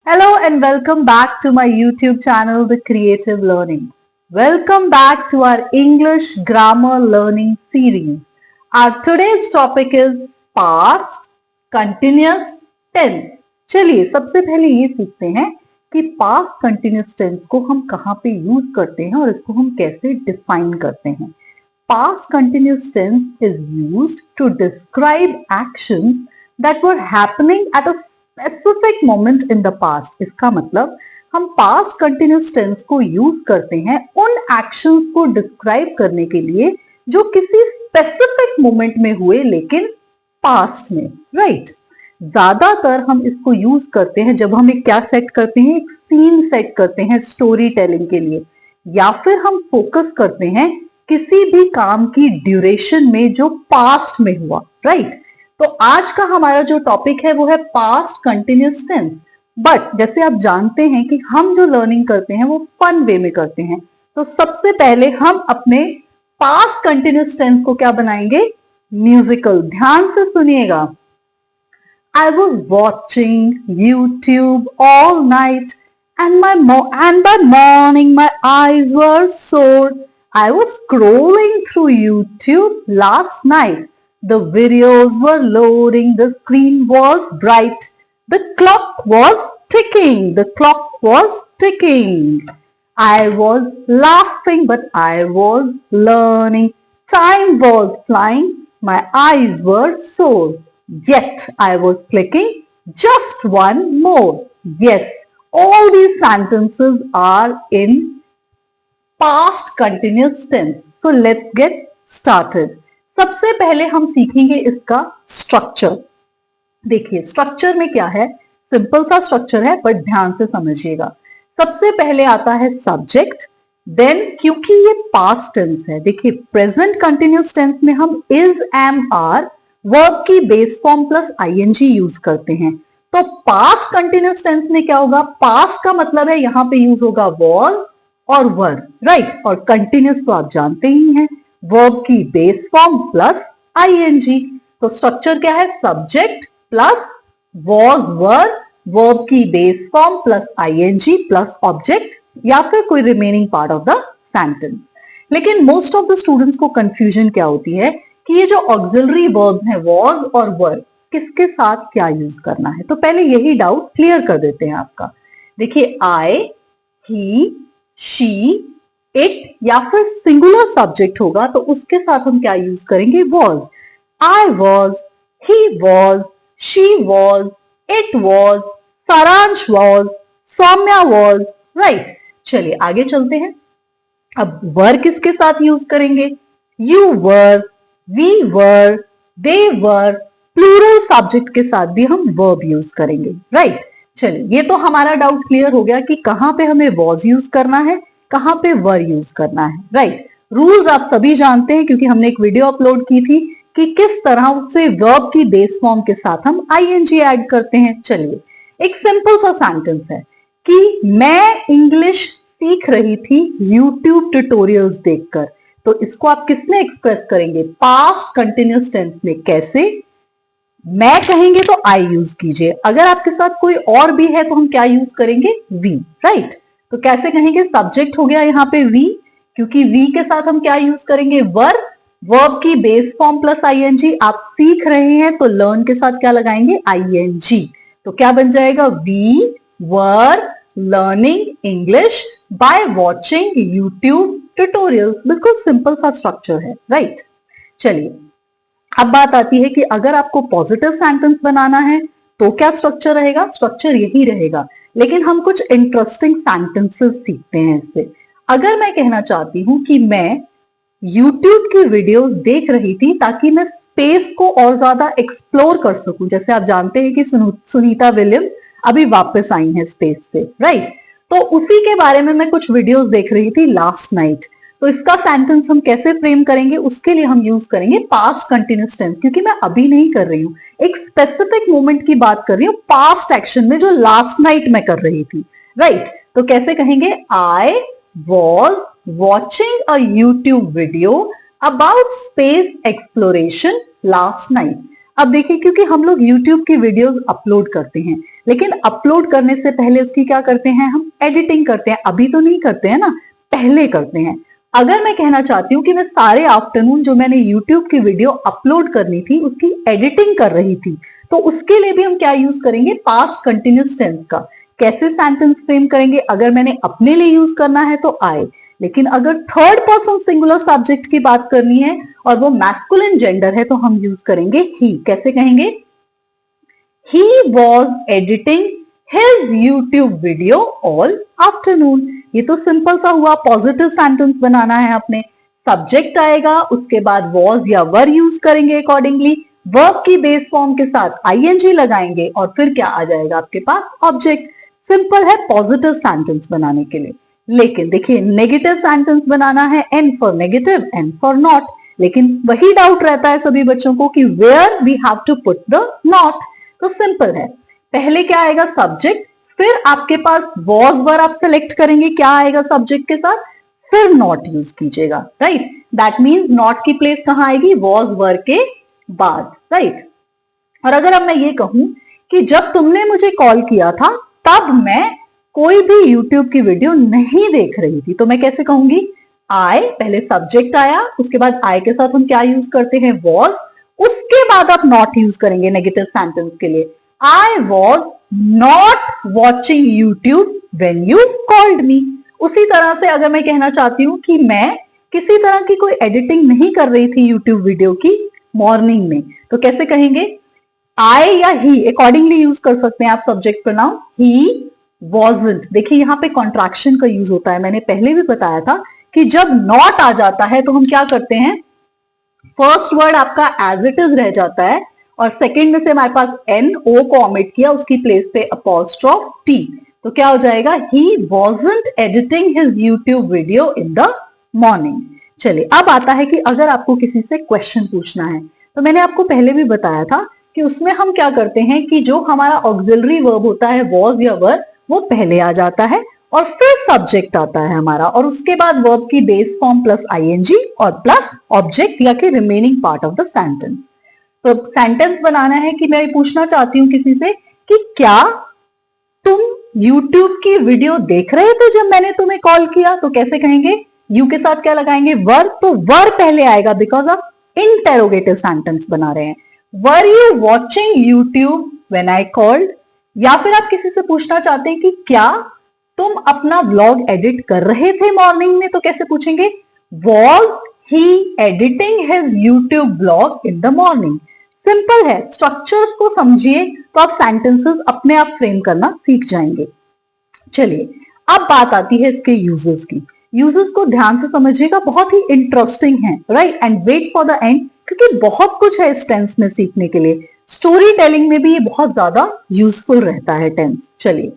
Hello and welcome back to my YouTube channel, The Creative Learning. Welcome back to our English grammar learning series. Our today's topic is past continuous tense. चलिए सबसे पहले ये सीखते हैं कि past continuous tense को हम कहाँ पे यूज करते हैं और इसको हम कैसे डिफाइन करते हैं. Past continuous tense is used to describe actions that were happening at a specific moment in the past. इसका मतलब हम past continuous tense को यूज करते हैं उन actions को describe करने के लिए जो किसी specific moment में हुए लेकिन past में, right? ज्यादातर हम इसको यूज करते हैं जब हम एक क्या सेट करते हैं, एक सीन सेट करते हैं स्टोरी टेलिंग के लिए, या फिर हम फोकस करते हैं किसी भी काम की ड्यूरेशन में जो पास्ट में हुआ, राइट? तो आज का हमारा जो टॉपिक है वो है पास्ट कंटिन्यूअस टेंस. बट जैसे आप जानते हैं कि हम जो लर्निंग करते हैं वो फन वे में करते हैं, तो सबसे पहले हम अपने पास्ट कंटिन्यूअस टेंस को क्या बनाएंगे, म्यूजिकल. ध्यान से सुनिएगा. I was watching YouTube all night and by morning my eyes were sore. I was scrolling through YouTube last night. The videos were loading, the screen was bright. The clock was ticking, the clock was ticking. I was laughing but I was learning. Time was flying, my eyes were sore. Yet I was clicking just one more. Yes, all these sentences are in past continuous tense. So let's get started. सबसे पहले हम सीखेंगे इसका structure. देखिए structure में क्या है, simple सा स्ट्रक्चर है बट ध्यान से समझिएगा. सबसे पहले आता है सब्जेक्ट, देन क्योंकि ये पास्ट टेंस है, देखिए प्रेजेंट कंटिन्यूअस टेंस में हम इज, एम, आर वर्ब की base form plus I N G use करते हैं. तो पास्ट कंटिन्यूअस टेंस में क्या होगा, पास्ट का मतलब है यहां पे यूज होगा वॉज और वर, राइट? और कंटिन्यूअस तो आप जानते ही हैं, वर्ब की बेस फॉर्म प्लस आईएनजी. तो स्ट्रक्चर क्या है, subject plus was were, verb की base form plus ING plus object या फिर कोई remaining part of the sentence. लेकिन मोस्ट ऑफ द स्टूडेंट्स को कंफ्यूजन क्या होती है कि ये जो ऑक्सिलरी वर्ब है वॉज और वर किसके साथ क्या यूज करना है. तो पहले यही डाउट क्लियर कर देते हैं आपका. देखिए आई, ही, शी, इट या फिर सिंगुलर सब्जेक्ट होगा तो उसके साथ हम क्या यूज करेंगे, was. I was, he was, she was, it was, सारांश वॉज, सौम्या वॉज, राइट? चलिए आगे चलते हैं. अब वर किसके साथ यूज करेंगे, you were, we were, they were, plural subject के साथ भी हम वर्ब यूज करेंगे, राइट? चलिए ये तो हमारा डाउट क्लियर हो गया कि कहां पे हमें वॉज यूज करना है, कहां पे वर यूज करना है, राइट? रूल्स आप सभी जानते हैं क्योंकि हमने एक वीडियो अपलोड की थी कि किस तरह से वर्ब की बेस फॉर्म के साथ हम आईएनजी ऐड करते हैं. चलिए एक सिंपल सा सेंटेंस है कि मैं इंग्लिश सीख रही थी यूट्यूब ट्यूटोरियल्स देखकर. तो इसको आप किसमें एक्सप्रेस करेंगे, पास्ट कंटिन्यूअस टेंस में. कैसे, मैं कहेंगे तो आई यूज कीजिए, अगर आपके साथ कोई और भी है तो हम क्या यूज करेंगे, वी, राइट? तो कैसे कहेंगे, सब्जेक्ट हो गया यहाँ पे वी, क्योंकि वी के साथ हम क्या यूज करेंगे, वर, वर्ब की बेस फॉर्म प्लस आईएनजी. आप सीख रहे हैं तो लर्न के साथ क्या लगाएंगे, आईएनजी. तो क्या बन जाएगा, we were learning English by watching YouTube tutorials. बिल्कुल सिंपल सा स्ट्रक्चर है, राइट? चलिए अब बात आती है कि अगर आपको पॉजिटिव सेंटेंस बनाना है तो क्या स्ट्रक्चर रहेगा, स्ट्रक्चर यही रहेगा, लेकिन हम कुछ इंटरेस्टिंग सेंटेंसेस सीखते हैं इससे. अगर मैं कहना चाहती हूं कि मैं YouTube की वीडियोस देख रही थी ताकि मैं स्पेस को और ज्यादा एक्सप्लोर कर सकूं, जैसे आप जानते हैं कि सुनीता विलियम्स अभी वापस आई हैं स्पेस से, राइट? तो उसी के बारे में मैं कुछ वीडियोस देख रही थी लास्ट नाइट. तो इसका सेंटेंस हम कैसे फ्रेम करेंगे, उसके लिए हम यूज करेंगे पास्ट कंटिन्यूअस टेंस, क्योंकि मैं अभी नहीं कर रही हूं, एक स्पेसिफिक मोमेंट की बात कर रही हूं, पास्ट एक्शन में जो लास्ट नाइट में कर रही थी, राइट? तो कैसे कहेंगे, I was watching a YouTube video about space exploration last night. अब देखिए, क्योंकि हम लोग YouTube की वीडियोस अपलोड करते हैं, लेकिन अपलोड करने से पहले उसकी क्या करते हैं, हम एडिटिंग करते हैं। अभी तो नहीं करते हैं ना, पहले करते हैं। अगर मैं कहना चाहती हूँ कि मैं सारे आफ्टरनून जो मैंने YouTube की वीडियो अपलोड करनी थी उसकी एडिटिंग कर रही थी, तो उसके लिए भी हम क्या यूज करेंगे, पास्ट कंटिन्यूस टेंस का। कैसे सेंटेंस फ्रेम करेंगे, अगर मैंने अपने लिए यूज करना है तो आई, लेकिन अगर थर्ड पर्सन सिंगुलर सब्जेक्ट की बात करनी है और वो मैस्कुलिन जेंडर है तो हम यूज करेंगे ही। कैसे कहेंगे, he was editing his YouTube video all afternoon. ये तो सिंपल सा हुआ, पॉजिटिव सेंटेंस बनाना है अपने। सब्जेक्ट आएगा, उसके बाद वॉज या वर यूज करेंगे अकॉर्डिंगली, वर्ब की बेस फॉर्म के साथ आईएनजी लगाएंगे और फिर क्या आ जाएगा आपके पास, ऑब्जेक्ट। सिंपल है पॉजिटिव सेंटेंस बनाने के लिए। लेकिन देखिए, नेगेटिव सेंटेंस बनाना है, N for negative, N for not. लेकिन वही डाउट रहता है सभी बच्चों को कि where we have to put the not. तो सिंपल है, पहले क्या आएगा, सब्जेक्ट, फिर आपके पास वॉज वर आप सेलेक्ट करेंगे, क्या आएगा सब्जेक्ट के साथ, फिर नॉट यूज कीजिएगा, राइट। दैट मीन्स नॉट की प्लेस कहां आएगी, वॉज वर के बाद, राइट। और अगर अब मैं ये कहूं कि जब तुमने मुझे कॉल किया था तब मैं कोई भी YouTube की वीडियो नहीं देख रही थी, तो मैं कैसे कहूंगी, आई, पहले सब्जेक्ट आया, उसके बाद आई के साथ हम क्या यूज करते हैं, वॉज, उसके बाद आप नॉट यूज करेंगे नेगेटिव सेंटेंस के लिए। I was not watching YouTube when you called me. उसी तरह से अगर मैं कहना चाहती हूं कि मैं किसी तरह की कोई एडिटिंग नहीं कर रही थी यूट्यूब वीडियो की मॉर्निंग में, तो कैसे कहेंगे, आई या ही अकॉर्डिंगली यूज कर सकते हैं आप सब्जेक्ट प्रोनाउन, ही wasn't। देखिए यहाँ पे कॉन्ट्रैक्शन का यूज होता है, मैंने पहले भी बताया था कि जब नॉट आ जाता है तो हम क्या करते हैं, फर्स्ट वर्ड आपका एज इट इज रह जाता है और सेकंड में से हमारे पास एन ओ को ऑमिट किया, उसकी प्लेस पे अपॉस्ट्रोफ टी, तो क्या हो जाएगा, ही wasn't editing his YouTube video in the morning। चलिए अब आता है कि अगर आपको किसी से क्वेश्चन पूछना है, तो मैंने आपको पहले भी बताया था कि उसमें हम क्या करते हैं कि जो हमारा ऑक्सिलरी वर्ब होता है वॉज या वर, वो पहले आ जाता है और फिर सब्जेक्ट आता है हमारा, और उसके बाद वर्ब की बेस फॉर्म प्लस आईएनजी और प्लस ऑब्जेक्ट या कि remaining part of the sentence. तो सेंटेंस बनाना है कि मैं पूछना चाहती हूँ किसी से कि क्या तुम YouTube की वीडियो देख रहे थे जब मैंने तुम्हें कॉल किया, तो कैसे कहेंगे, यू के साथ क्या लगाएंगे, वर, तो वर पहले आएगा बिकॉज ऑफ इंटेरोगेटिव सेंटेंस बना रहे हैं। Were you watching YouTube when I called, या फिर आप किसी से पूछना चाहते हैं कि क्या तुम अपना व्लॉग एडिट कर रहे थे मॉर्निंग में, तो कैसे पूछेंगे, was he editing his YouTube vlog in the morning. Simple है, स्ट्रक्चर्स को समझिए तो आप सेंटेंसेस अपने आप फ्रेम करना सीख जाएंगे। चलिए अब बात आती है इसके यूजेस की। यूजेस को ध्यान से समझिएगा, बहुत ही इंटरेस्टिंग है, right, and wait for the end, क्योंकि बहुत कुछ है इस टेंस में सीखने के लिए। स्टोरी टेलिंग में भी ये बहुत ज्यादा यूजफुल रहता है टेंस। चलिए,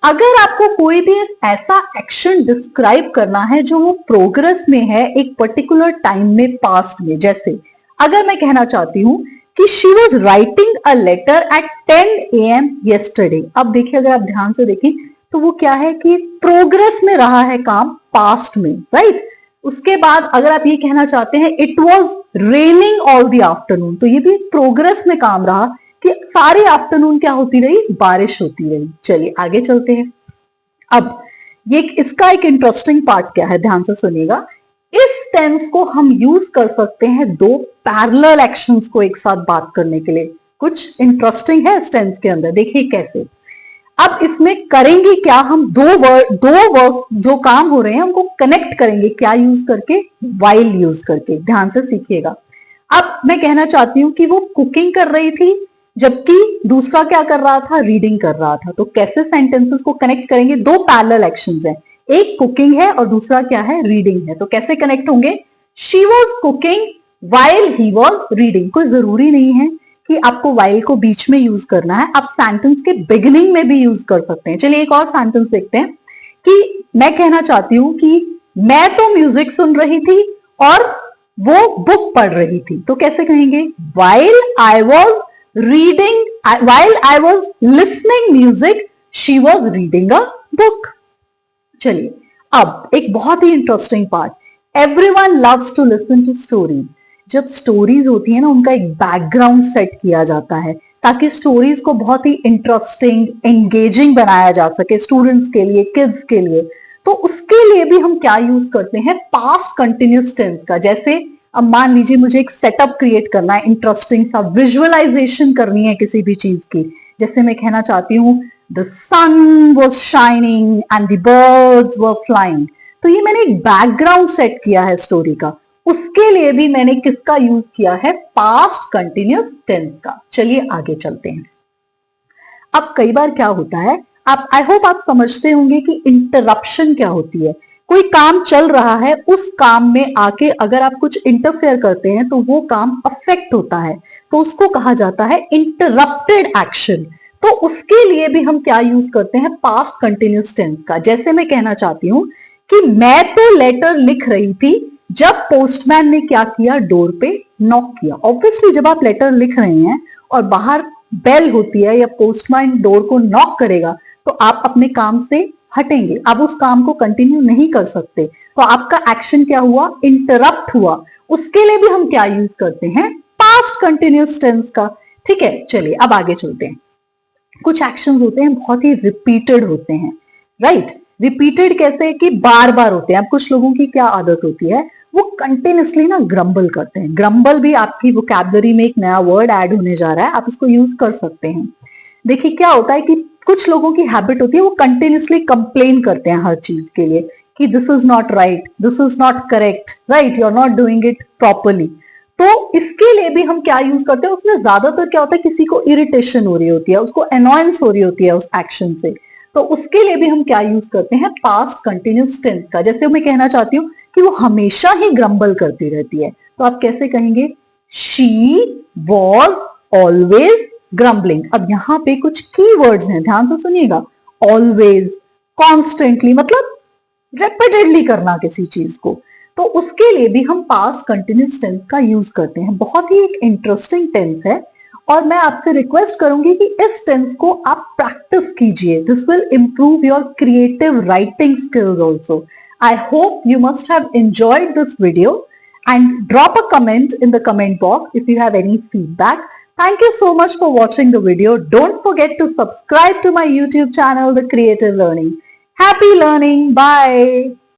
अगर आपको कोई भी ऐसा एक्शन डिस्क्राइब करना है जो वो प्रोग्रेस में है एक पर्टिकुलर टाइम में, पास्ट में, जैसे अगर मैं कहना चाहती हूं कि she was writing a letter at 10 AM yesterday। अब देखिए, अगर आप ध्यान से देखें तो वो क्या है कि प्रोग्रेस में रहा है काम, पास्ट में, राइट। उसके बाद अगर आप ये कहना चाहते हैं it was raining all the afternoon, तो ये भी प्रोग्रेस में काम रहा कि सारे आफ्टरनून क्या होती रही, बारिश होती रही। चलिए आगे चलते हैं। अब ये इसका एक इंटरेस्टिंग पार्ट क्या है, ध्यान से सुनिएगा। इस टेंस को हम यूज कर सकते हैं दो पैरेलल एक्शंस को एक साथ बात करने के लिए। कुछ इंटरेस्टिंग है इस टेंस के अंदर, देखिए कैसे। अब इसमें करेंगे क्या, हम दो वर्क जो काम हो रहे हैं उनको कनेक्ट करेंगे, क्या यूज करके, वाइल यूज करके। ध्यान से सीखिएगा। अब मैं कहना चाहती हूं कि वो कुकिंग कर रही थी जबकि दूसरा क्या कर रहा था, रीडिंग कर रहा था, तो कैसे सेंटेंसेस को कनेक्ट करेंगे, दो पैरेलल एक्शंस हैं, एक कुकिंग है और दूसरा क्या है, रीडिंग है, तो कैसे कनेक्ट होंगे, she was cooking while he was reading. कोई जरूरी नहीं है कि आपको वाइल को बीच में यूज करना है, आप सेंटेंस के बिगिनिंग में भी यूज कर सकते हैं। चलिए एक और सेंटेंस देखते हैं कि मैं कहना चाहती हूं कि मैं तो म्यूजिक सुन रही थी और वो बुक पढ़ रही थी, तो कैसे कहेंगे, while I was reading, while I was listening music she was reading a book. चलिए अब एक बहुत ही interesting part, everyone loves to listen to story. जब स्टोरीज होती है ना, उनका एक बैकग्राउंड सेट किया जाता है ताकि स्टोरीज को बहुत ही इंटरेस्टिंग, एंगेजिंग बनाया जा सके स्टूडेंट्स के लिए, किड्स के लिए। तो उसके लिए भी हम क्या यूज करते हैं, पास्ट कंटिन्यूस टेंस का। जैसे अब मान लीजिए मुझे एक सेटअप क्रिएट करना है, इंटरेस्टिंग सा विजुअलाइजेशन करनी है किसी भी चीज की। जैसे मैं कहना चाहती हूँ the sun was shining and the birds were flying, तो ये मैंने एक बैकग्राउंड सेट किया है स्टोरी का। उसके लिए भी मैंने किसका यूज किया है, पास्ट कंटिन्यूस टेंस का। चलिए आगे चलते हैं। अब कई बार क्या होता है, आप आई होप आप समझते होंगे कि इंटरप्शन क्या होती है। कोई काम चल रहा है, उस काम में आके अगर आप कुछ इंटरफेयर करते हैं तो वो काम अफेक्ट होता है, तो उसको कहा जाता है इंटरप्टेड एक्शन। तो उसके लिए भी हम क्या यूज करते हैं, पास्ट कंटिन्यूस टेंस का। जैसे मैं कहना चाहती हूं कि मैं तो लेटर लिख रही थी जब पोस्टमैन ने क्या किया, डोर पे नॉक किया। ऑब्वियसली जब आप लेटर लिख रहे हैं और बाहर बेल होती है या पोस्टमैन डोर को नॉक करेगा, तो आप अपने काम से हटेंगे, आप उस काम को कंटिन्यू नहीं कर सकते। तो आपका एक्शन क्या हुआ, इंटरप्ट हुआ। उसके लिए भी हम क्या यूज करते हैं, पास्ट कंटिन्यूस टेंस का। ठीक है, चलिए अब आगे चलते हैं। कुछ एक्शंस होते हैं बहुत ही रिपीटेड होते हैं, राइट। रिपीटेड कैसे कि बार बार होते हैं। अब कुछ लोगों की क्या आदत होती है, वो कंटिन्यूसली ना ग्रम्बल करते हैं। ग्रम्बल भी आपकी वोकैबुलरी में एक नया वर्ड ऐड होने जा रहा है, आप इसको यूज कर सकते हैं। देखिए क्या होता है कि कुछ लोगों की हैबिट होती है, वो कंटिन्यूसली कंप्लेन करते हैं हर चीज के लिए कि this is not right, this is not correct, right, you are not doing it properly. तो इसके लिए भी हम क्या यूज करते हैं, उसमें ज्यादातर क्या होता है, किसी को इरिटेशन हो रही होती है, उसको अनॉयंस हो रही होती है उस एक्शन से। तो उसके लिए भी हम क्या यूज करते हैं, पास्ट कंटिन्यूस टेंस का। जैसे मैं कहना चाहती हूँ कि वो हमेशा ही ग्रम्बल करती रहती है, तो आप कैसे कहेंगे, शी वॉज ऑलवेज ग्रम्बलिंग। अब यहाँ पे कुछ की वर्ड्स हैं, ध्यान से सुनिएगा। ऑलवेज, कॉन्स्टेंटली, मतलब रेपिटेडली करना किसी चीज को। तो उसके लिए भी हम पास्ट कंटिन्यूस टेंस का यूज करते हैं। बहुत ही एक इंटरेस्टिंग टेंस है और मैं आपसे रिक्वेस्ट करूंगी कि इस टेंस को आप प्रैक्टिस कीजिए। This will improve your creative writing skills also. I hope you must have enjoyed this video and drop a comment in the comment box if you have any feedback. Thank you so much for watching the video. Don't forget to subscribe to my YouTube channel, The Creative Learning. Happy learning. Bye.